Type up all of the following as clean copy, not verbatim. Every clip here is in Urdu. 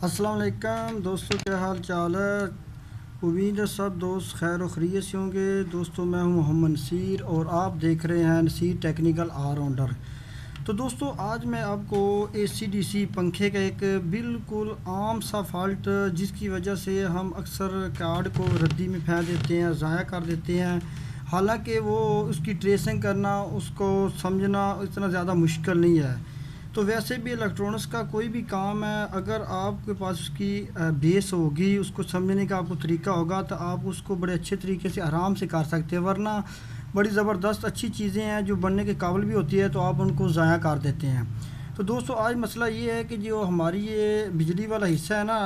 السلام علیکم دوستوں، کیا حال چال ہے؟ امید ہے سب دوست خیر و خیریت سے ہوں گے۔ دوستوں، میں ہوں محمد نصیر اور آپ دیکھ رہے ہیں نصیر ٹیکنیکل آل راؤنڈر۔ تو دوستوں، آج میں آپ کو اے سی ڈی سی پنکھے کا ایک بالکل عام سا فالٹ جس کی وجہ سے ہم اکثر کارڈ کو ردی میں پھینک دیتے ہیں، ضائع کر دیتے ہیں، حالانکہ وہ اس کی ٹریسنگ کرنا، اس کو سمجھنا اتنا زیادہ مشکل نہیں ہے۔ تو ویسے بھی الیکٹرانکس کا کوئی بھی کام ہے، اگر آپ کے پاس اس کی بیس ہوگی، اس کو سمجھنے کا آپ کو طریقہ ہوگا، تو آپ اس کو بڑے اچھے طریقے سے آرام سے کر سکتے ہیں، ورنہ بڑی زبردست اچھی چیزیں ہیں جو بننے کے قابل بھی ہوتی ہے تو آپ ان کو ضائع کر دیتے ہیں۔ تو دوستو، آج مسئلہ یہ ہے کہ جو ہماری یہ بجلی والا حصہ ہے نا،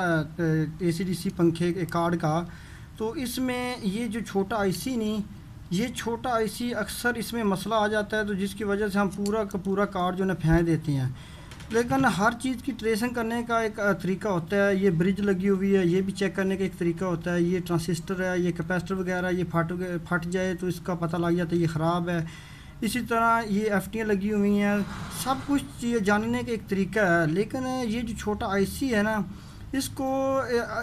اے سی ڈی سی پنکھے کے کارڈ کا، تو اس میں یہ جو چھوٹا آئی سی نہیں، یہ چھوٹا آئی سی اکثر اس میں مسئلہ آ جاتا ہے، تو جس کی وجہ سے ہم پورا کا پورا کارڈ جو ہے نا پھینک دیتے ہیں۔ لیکن ہر چیز کی ٹریسنگ کرنے کا ایک طریقہ ہوتا ہے۔ یہ برج لگی ہوئی ہے، یہ بھی چیک کرنے کا ایک طریقہ ہوتا ہے۔ یہ ٹرانسسٹر ہے، یہ کیپیسٹر وغیرہ، یہ پھٹ جائے تو اس کا پتہ لگ جاتا ہے یہ خراب ہے۔ اسی طرح یہ ایف ٹیاں لگی ہوئی ہیں، سب کچھ یہ جاننے کا ایک طریقہ ہے۔ لیکن یہ جو چھوٹا آئی سی ہے نا، اس کو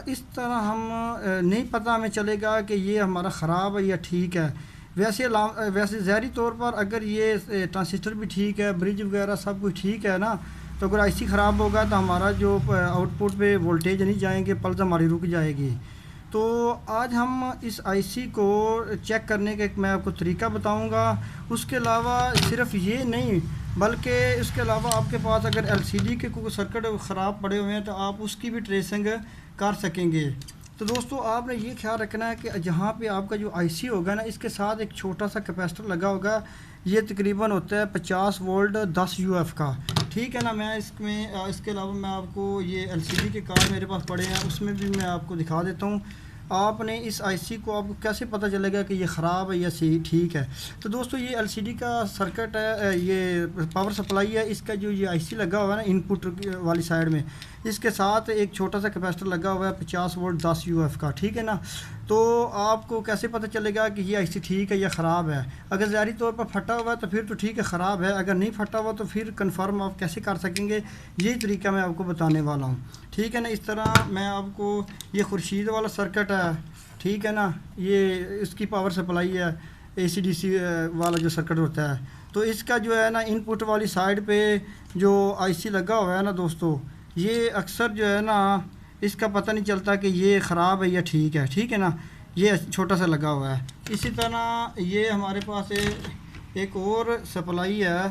اس طرح ہم نہیں پتہ ہمیں چلے گا کہ یہ ہمارا خراب ہے یا ٹھیک ہے۔ ویسے ظاہری طور پر اگر یہ ٹرانسسٹر بھی ٹھیک ہے، برج وغیرہ سب کچھ ٹھیک ہے نا، تو اگر آئی سی خراب ہوگا تو ہمارا جو آؤٹ پٹ پہ وولٹیج نہیں جائیں گے، پلس ہماری رک جائے گی۔ تو آج ہم اس آئی سی کو چیک کرنے کا ایک میں آپ کو طریقہ بتاؤں گا۔ اس کے علاوہ صرف یہ نہیں، بلکہ اس کے علاوہ آپ کے پاس اگر ایل سی ڈی کے کوئی سرکٹ خراب پڑے ہوئے ہیں تو آپ اس کی بھی ٹریسنگ کر سکیں گے۔ تو دوستو، آپ نے یہ خیال رکھنا ہے کہ جہاں پہ آپ کا جو آئی سی ہوگا نا، اس کے ساتھ ایک چھوٹا سا کیپیسٹر لگا ہوگا۔ یہ تقریباً ہوتا ہے 50 وولٹ 10 یو ایف کا، ٹھیک ہے نا۔ میں اس کے علاوہ میں آپ کو یہ ایل سی ڈی کے کارڈ میرے پاس پڑے ہیں، اس میں بھی میں آپ کو دکھا دیتا ہوں۔ آپ نے اس آئی سی کو آپ کو کیسے پتہ چلے گا کہ یہ خراب ہے یا صحیح ٹھیک ہے؟ تو دوستو، یہ ایل سی ڈی کا سرکٹ ہے، یہ پاور سپلائی ہے۔ اس کا جو یہ آئی سی لگا ہوا ہے نا ان پٹ والی سائڈ میں، اس کے ساتھ ایک چھوٹا سا کیپیسٹر لگا ہوا ہے 50 وولٹ 10 یو ایف کا، ٹھیک ہے نا۔ تو آپ کو کیسے پتہ چلے گا کہ یہ آئی سی ٹھیک ہے یا خراب ہے؟ اگر ظاہری طور پر پھٹا ہوا ہے تو پھر تو ٹھیک ہے، خراب ہے۔ اگر نہیں پھٹا ہوا تو پھر کنفرم آپ کیسے کر سکیں گے؟ یہی طریقہ میں آپ کو بتانے والا ہوں، ٹھیک ہے نا۔ اس طرح میں آپ کو یہ خورشید والا سرکٹ ہے، ٹھیک ہے نا، یہ اس کی پاور سپلائی ہے، اے سی ڈی سی والا جو سرکٹ ہوتا ہے، تو اس کا جو ہے نا ان پٹ والی سائڈ پہ جو آئی سی لگا ہوا ہے نا دوستو، یہ اکثر جو ہے نا اس کا پتہ نہیں چلتا کہ یہ خراب ہے یا ٹھیک ہے، ٹھیک ہے نا۔ یہ چھوٹا سا لگا ہوا ہے۔ اسی طرح یہ ہمارے پاس ایک اور سپلائی ہے،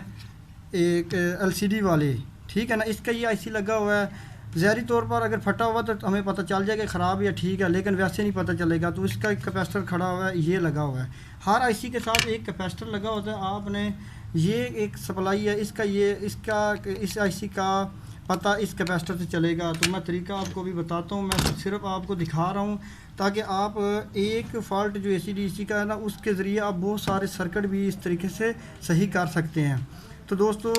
ایک ایل سی ڈی والی، ٹھیک ہے نا۔ اس کا یہ آئی سی لگا ہوا ہے۔ ظاہری طور پر اگر پھٹا ہوا تو ہمیں پتہ چل جائے گا خراب یا ٹھیک ہے، لیکن ویسے نہیں پتہ چلے گا۔ تو اس کا ایک کیپیسٹر کھڑا ہوا ہے، یہ لگا ہوا ہے۔ ہر آئی سی کے ساتھ ایک کیپیسٹر لگا ہوتا ہے۔ آپ نے یہ ایک سپلائی ہے، اس آئی سی کا پتہ اس کیپیسٹر سے چلے گا۔ تو میں طریقہ آپ کو بھی بتاتا ہوں، میں صرف آپ کو دکھا رہا ہوں تاکہ آپ ایک فالٹ جو اے سی ڈی سی کا ہے نا، اس کے ذریعے آپ بہت سارے سرکٹ بھی اس طریقے سے صحیح کر سکتے ہیں۔ تو دوستو،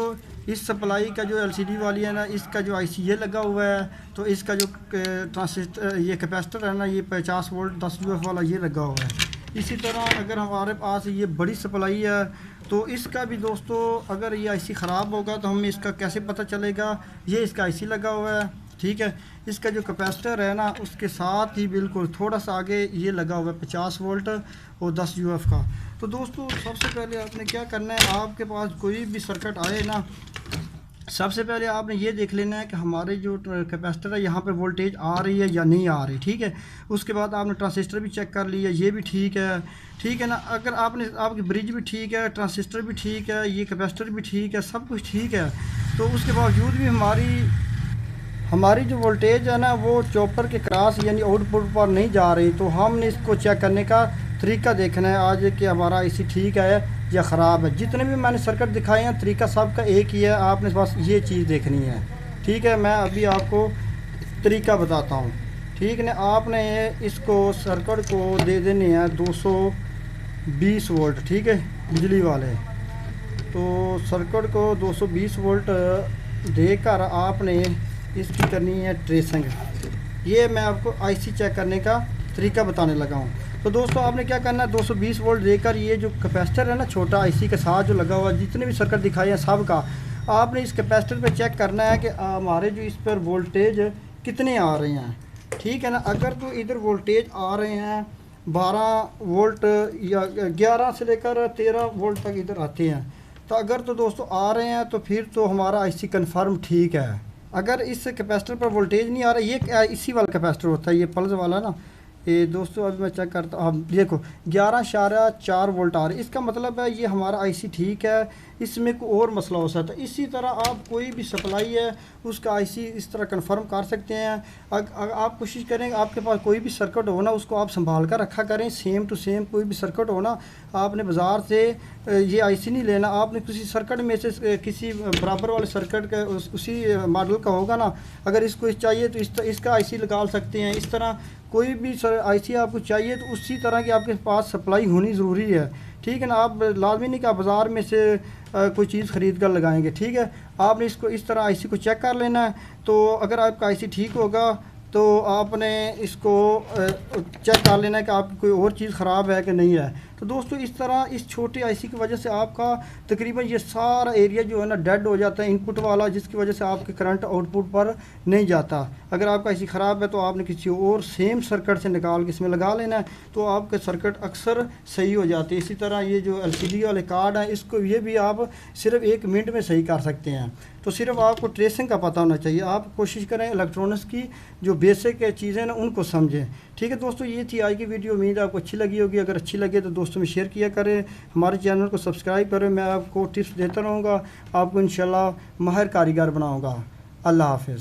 اس سپلائی کا جو ایل سی ڈی والی ہے نا، اس کا جو آئی سی یہ لگا ہوا ہے، تو اس کا جو ٹرانسسٹر یہ کیپیسٹر ہے نا، یہ 50 وولٹ 10 یو ایف والا یہ لگا ہوا ہے۔ اسی طرح اگر ہمارے پاس یہ بڑی سپلائی ہے، تو اس کا بھی دوستو اگر یہ آئی سی خراب ہوگا تو ہمیں اس کا کیسے پتہ چلے گا؟ یہ اس کا آئی سی لگا ہوا ہے، ٹھیک ہے۔ اس کا جو کیپیسٹر ہے نا، اس کے ساتھ ہی بالکل تھوڑا سا آگے یہ لگا ہوا ہے 50 وولٹ اور 10 یو ایف کا۔ تو دوستو، سب سے پہلے آپ نے کیا کرنا ہے، آپ کے پاس کوئی بھی سرکٹ آئے نا، سب سے پہلے آپ نے یہ دیکھ لینا ہے کہ ہمارے جو کیپیسٹر ہے یہاں پہ وولٹیج آ رہی ہے یا نہیں آ رہی، ٹھیک ہے۔ اس کے بعد آپ نے ٹرانسسٹر بھی چیک کر لیا، یہ بھی ٹھیک ہے، ٹھیک ہے نا۔ اگر آپ کی برج بھی ٹھیک ہے، ٹرانسسٹر بھی ٹھیک ہے، یہ کیپیسٹر بھی ٹھیک ہے، سب کچھ ٹھیک ہے، تو اس کے باوجود بھی ہماری جو وولٹیج ہے نا، وہ چوپر کے کراس یعنی آؤٹ پٹ پر نہیں جا رہی، تو ہم نے اس کو چیک کرنے کا طریقہ دیکھنا ہے آج کہ ہمارا اے سی ٹھیک ہے یا خراب ہے۔ جتنے بھی میں نے سرکٹ دکھائے ہیں، طریقہ سب کا ایک ہی ہے، آپ نے بس یہ چیز دیکھنی ہے، ٹھیک ہے۔ میں ابھی آپ کو طریقہ بتاتا ہوں، ٹھیک ہے۔ آپ نے اس کو سرکٹ کو دے دینے ہیں 220 وولٹ، ٹھیک ہے، بجلی والے۔ تو سرکٹ کو 220 وولٹ دے کر آپ نے اس کی کرنی ہے ٹریسنگ۔ یہ میں آپ کو آئی سی چیک کرنے کا طریقہ بتانے لگا ہوں۔ تو دوستو، آپ نے کیا کرنا ہے، 220 وولٹ دے کر یہ جو کیپیسٹر ہے نا چھوٹا آئی سی کے ساتھ جو لگا ہوا، جتنے بھی سرکٹ دکھائے ہیں سب کا، آپ نے اس کیپیسٹر پہ چیک کرنا ہے کہ ہمارے جو اس پر وولٹیج کتنے آ رہے ہیں، ٹھیک ہے نا۔ اگر تو ادھر وولٹیج آ رہے ہیں 12 وولٹ یا 11 سے لے کر 13 وولٹ تک ادھر آتے ہیں، تو اگر تو دوستو آ رہے ہیں تو پھر تو ہمارا آئی سی کنفرم ٹھیک ہے۔ اگر اس کیپیسٹر پر وولٹیج نہیں آ رہا، یہ اسی والا کیپیسٹر ہوتا ہے، یہ پلس والا نا، یہ دوستو ابھی میں چیک کرتا ہوں، آپ دیکھو 11.4 وولٹ آ رہے، اس کا مطلب ہے یہ ہمارا آئی سی ٹھیک ہے، اس میں کوئی اور مسئلہ ہو سکتا ہے۔ اسی طرح آپ کوئی بھی سپلائی ہے اس کا آئی سی اس طرح کنفرم کر سکتے ہیں۔ آپ کوشش کریں کہ آپ کے پاس کوئی بھی سرکٹ ہو نا، اس کو آپ سنبھال کر رکھا کریں، سیم ٹو سیم کوئی بھی سرکٹ ہو نا، آپ نے بازار سے یہ آئی سی نہیں لینا، آپ نے کسی سرکٹ میں سے کسی برابر والے سرکٹ کا اسی ماڈل کا ہوگا نا، اگر اس کو چاہیے تو اس کا آئی سی لگا سکتے ہیں۔ اس طرح کوئی بھی آئی سی آپ کو چاہیے تو اسی طرح کی آپ کے پاس سپلائی ہونی ضروری ہے، ٹھیک ہے نا۔ آپ لازمی نہیں کہ آپ بازار میں سے کوئی چیز خرید کر لگائیں گے، ٹھیک ہے۔ آپ نے اس کو اس طرح آئی سی کو چیک کر لینا ہے، تو اگر آپ کا آئی سی ٹھیک ہوگا تو آپ نے اس کو چیک کر لینا ہے کہ آپ کی کوئی اور چیز خراب ہے کہ نہیں ہے۔ تو دوستو اس طرح اس چھوٹے آئی سی کی وجہ سے آپ کا تقریباً یہ سارا ایریا جو ہے نا ڈیڈ ہو جاتا ہے، ان پٹ والا، جس کی وجہ سے آپ کے کرنٹ آؤٹ پٹ پر نہیں جاتا۔ اگر آپ کا آئی سی خراب ہے تو آپ نے کسی اور سیم سرکٹ سے نکال کے اس میں لگا لینا ہے، تو آپ کے سرکٹ اکثر صحیح ہو جاتے ہیں۔ اسی طرح یہ جو ایل سی ڈی والے کارڈ ہیں، اس کو یہ بھی آپ صرف 1 منٹ میں صحیح کر سکتے ہیں۔ تو صرف آپ کو ٹریسنگ کا پتہ ہونا چاہیے، آپ کوشش کریں الیکٹرانکس کی جو بیسک چیزیں نا ان کو سمجھیں، ٹھیک ہے دوستو۔ یہ تھی آج کی ویڈیو، امید ہے آپ کو اچھی لگی ہوگی۔ اگر اچھی لگے تو دوستوں میں شیئر کیا کریں، ہمارے چینل کو سبسکرائب کریں، میں آپ کو ٹپس دیتا رہوں گا، آپ کو انشاءاللہ ماہر کاریگر بناؤں گا۔ اللہ حافظ۔